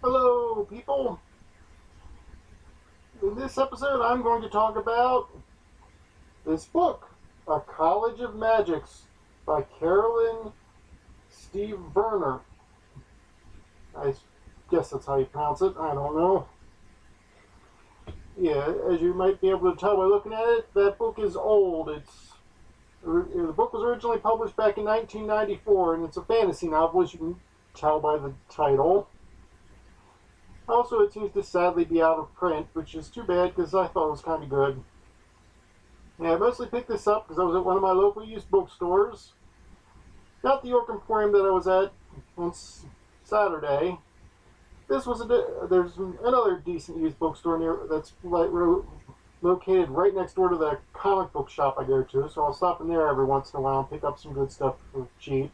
Hello, people. In this episode, I'm going to talk about this book, A College of Magics by Caroline Steverner. I guess that's how you pronounce it. I don't know. Yeah, as you might be able to tell by looking at it, that book is old. The book was originally published back in 1994, and it's a fantasy novel, as you can tell by the title. Also, it seems to sadly be out of print, which is too bad because I thought it was kind of good. Yeah, I mostly picked this up because I was at one of my local used bookstores. Not the York Emporium that I was at on Saturday. There's another decent used bookstore near that's located right next door to the comic book shop I go to, so I'll stop in there every once in a while and pick up some good stuff for cheap.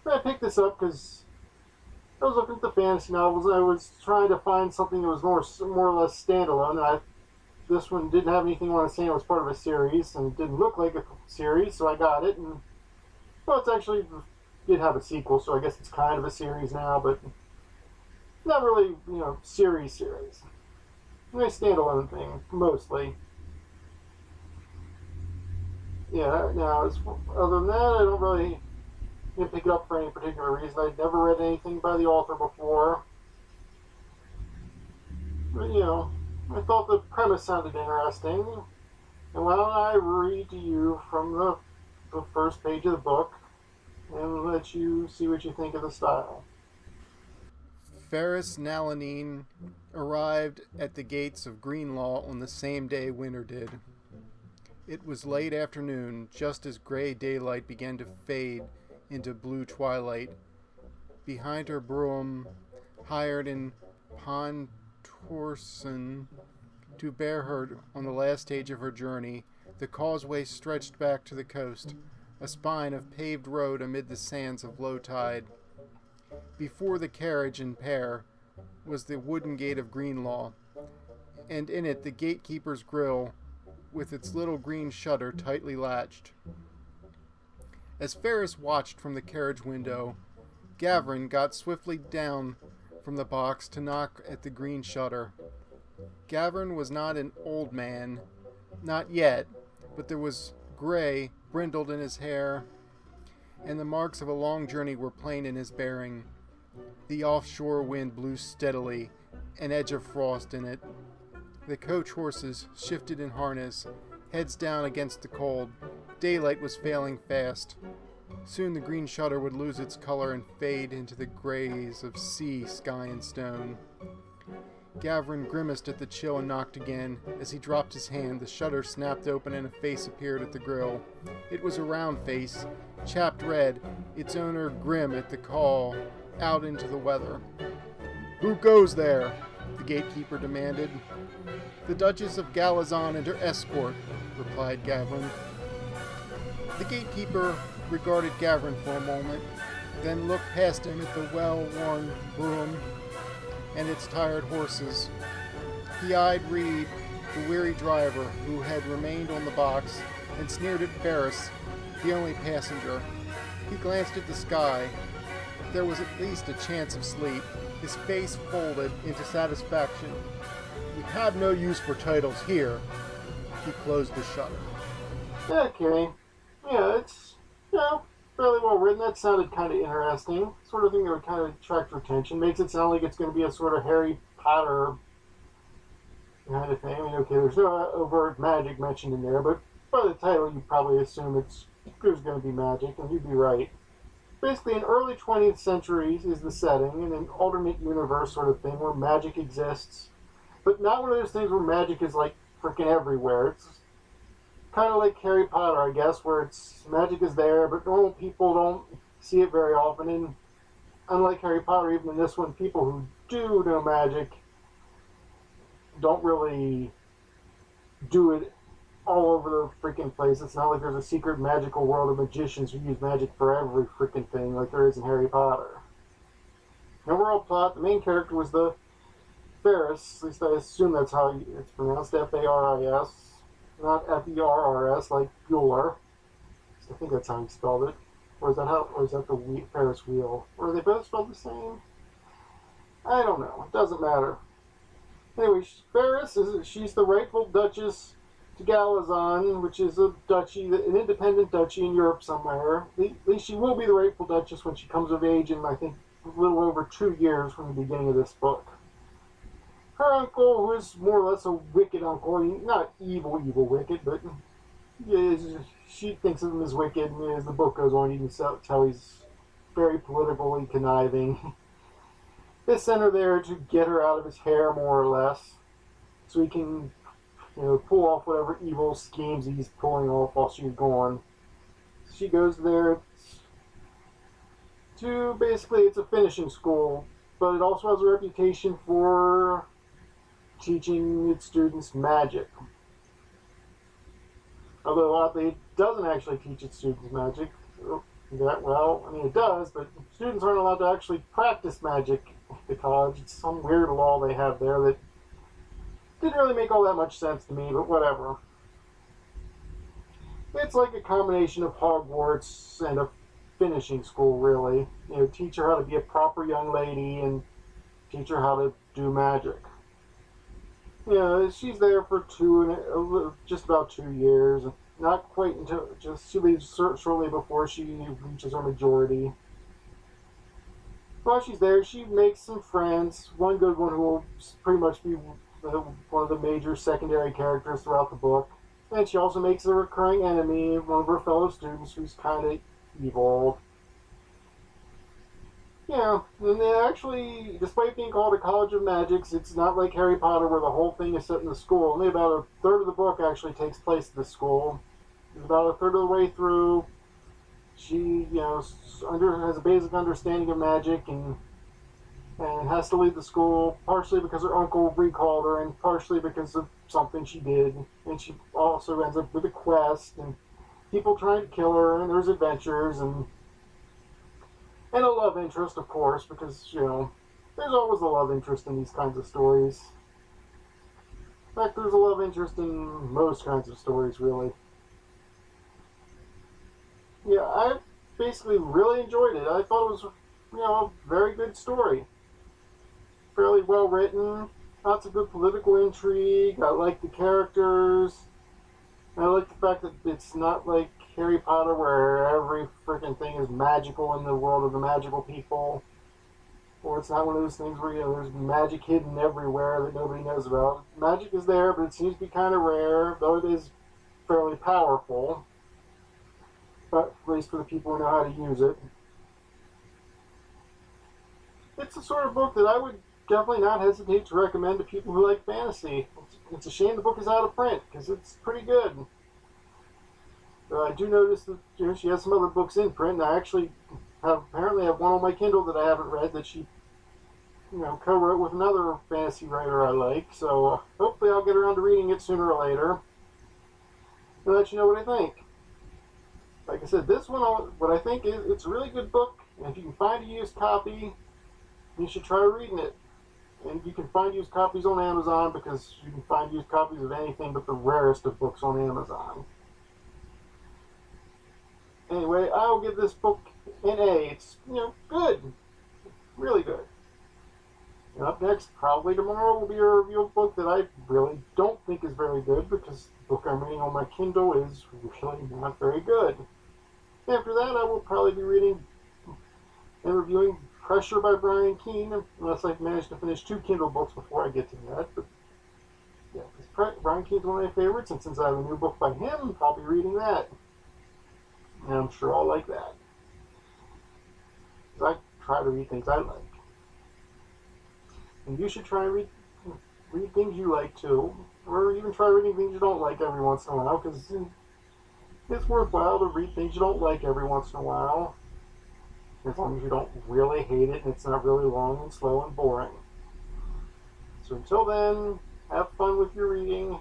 But I picked this up because I was looking at the fantasy novels and I was trying to find something that was more or less standalone. This one didn't have anything I want to say it was part of a series and it didn't look like a series, so I got it. And well, it's actually did have a sequel, so I guess it's kind of a series now, but not really, series. Nice standalone thing, mostly. Yeah. Now, other than that, I don't really didn't pick it up for any particular reason. I'd never read anything by the author before. But, I thought the premise sounded interesting. And why don't I read to you from the first page of the book and let you see what you think of the style. Ferris Nalanine arrived at the gates of Greenlaw on the same day Winter did. It was late afternoon, just as gray daylight began to fade into blue twilight. Behind her brougham, hired in Pontorson to bear her on the last stage of her journey, the causeway stretched back to the coast, a spine of paved road amid the sands of low tide. Before the carriage and pair was the wooden gate of Greenlaw, and in it the gatekeeper's grill with its little green shutter tightly latched. As Ferris watched from the carriage window, Gavin got swiftly down from the box to knock at the green shutter. Gavin was not an old man, not yet, but there was gray brindled in his hair, and the marks of a long journey were plain in his bearing. The offshore wind blew steadily, an edge of frost in it. The coach horses shifted in harness, heads down against the cold. Daylight was failing fast. Soon the green shutter would lose its color and fade into the grays of sea, sky, and stone. Gavin grimaced at the chill and knocked again. As he dropped his hand, the shutter snapped open and a face appeared at the grill. It was a round face, chapped red, its owner grim at the call, out into the weather. "Who goes there?" the gatekeeper demanded. "The Duchess of Galazon and her escort," replied Gavin. The gatekeeper regarded Gavin for a moment, then looked past him at the well-worn brougham and its tired horses. He eyed Reed, the weary driver who had remained on the box, and sneered at Ferris, the only passenger. He glanced at the sky. There was at least a chance of sleep. His face folded into satisfaction. "We have no use for titles here." He closed the shutter. Okay. Yeah, it's, fairly well written. That sounded kind of interesting. Sort of thing that would kind of attract your attention. Makes it sound like it's going to be a sort of Harry Potter kind of thing. I mean, okay, there's no overt magic mentioned in there, but by the title, you probably assume there's going to be magic, and you'd be right. Basically, an early 20th century is the setting, in an alternate universe sort of thing where magic exists, but not one of those things where magic is like freaking everywhere. It's kind of like Harry Potter, I guess, where magic is there, but normal people don't see it very often. And unlike Harry Potter, even in this one, people who do know magic don't really do it all over the freaking place. It's not like there's a secret magical world of magicians who use magic for every freaking thing like there is in Harry Potter. The overall plot, the main character was the Ferris, at least I assume that's how it's pronounced, Faris. Not F-E-R-R-S, like Bueller. I think that's how he spelled it. Or is that the Ferris wheel? Or are they both spelled the same? I don't know. It doesn't matter. Anyway, she's the rightful Duchess to Galazon, which is a duchy, an independent duchy in Europe somewhere. At least she will be the rightful Duchess when she comes of age in, I think, a little over 2 years from the beginning of this book. Her uncle, who is more or less a wicked uncle, not evil wicked, but she thinks of him as wicked, and as the book goes on, you can tell he's very politically conniving. They sent her there to get her out of his hair, more or less, so he can, pull off whatever evil schemes he's pulling off while she's gone. She goes there to basically, it's a finishing school, but it also has a reputation for teaching its students magic. Although oddly, it doesn't actually teach its students magic that well. I mean, it does, but students aren't allowed to actually practice magic at the college. It's some weird law they have there that didn't really make all that much sense to me, but whatever. It's like a combination of Hogwarts and a finishing school, really. Teach her how to be a proper young lady and teach her how to do magic. She's there for just about 2 years. Not quite until she leaves shortly before she reaches her majority. While she's there, she makes some friends. One good one who will pretty much be one of the major secondary characters throughout the book. And she also makes a recurring enemy, one of her fellow students who's kind of evil. Yeah, and they actually, despite being called a College of Magics, it's not like Harry Potter where the whole thing is set in the school. Only about a third of the book actually takes place at the school. About a third of the way through, she, has a basic understanding of magic and has to leave the school, partially because her uncle recalled her and partially because of something she did. And she also ends up with a quest and people trying to kill her, and there's adventures and a love interest, of course, because, there's always a love interest in these kinds of stories. In fact, there's a love interest in most kinds of stories, really. Yeah, I basically really enjoyed it. I thought it was, a very good story. Fairly well written, lots of good political intrigue. I like the characters. I like the fact that it's not like Harry Potter where every freaking thing is magical in the world of the magical people. Or it's not one of those things where, there's magic hidden everywhere that nobody knows about. Magic is there, but it seems to be kind of rare, though it is fairly powerful. But at least for the people who know how to use it. It's the sort of book that I would definitely not hesitate to recommend to people who like fantasy. It's a shame the book is out of print, because it's pretty good. I do notice that she has some other books in print, and I actually apparently have one on my Kindle that I haven't read that she co-wrote with another fantasy writer I like. So hopefully I'll get around to reading it sooner or later and let you know what I think. Like I said, this one, what I think is, it's a really good book, and if you can find a used copy, you should try reading it. And you can find used copies on Amazon, because you can find used copies of anything but the rarest of books on Amazon. Anyway, I will give this book an A. It's, good. Really good. And up next, probably tomorrow, will be a review of a book that I really don't think is very good, because the book I'm reading on my Kindle is really not very good. After that, I will probably be reading and reviewing Pressure by Brian Keene, unless I've managed to finish 2 Kindle books before I get to that. But yeah, because Brian Keene's one of my favorites, and since I have a new book by him, I'll be reading that. And I'm sure I'll like that. Because I try to read things I like. And you should try and read things you like too. Or even try reading things you don't like every once in a while, because it's worthwhile to read things you don't like every once in a while. As long as you don't really hate it and it's not really long and slow and boring. So until then, have fun with your reading.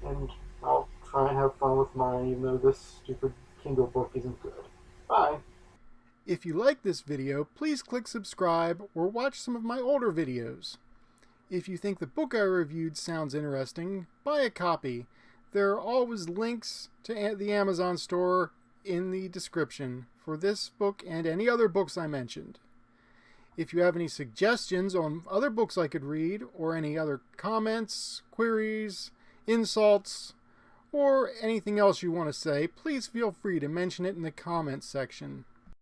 And I'll try and have fun with mine, even though this stupid Kindle book isn't good. Bye. If you like this video, please click subscribe or watch some of my older videos. If you think the book I reviewed sounds interesting, buy a copy. There are always links to the Amazon store in the description for this book and any other books I mentioned. If you have any suggestions on other books I could read, or any other comments, queries, insults, or anything else you want to say, please feel free to mention it in the comments section.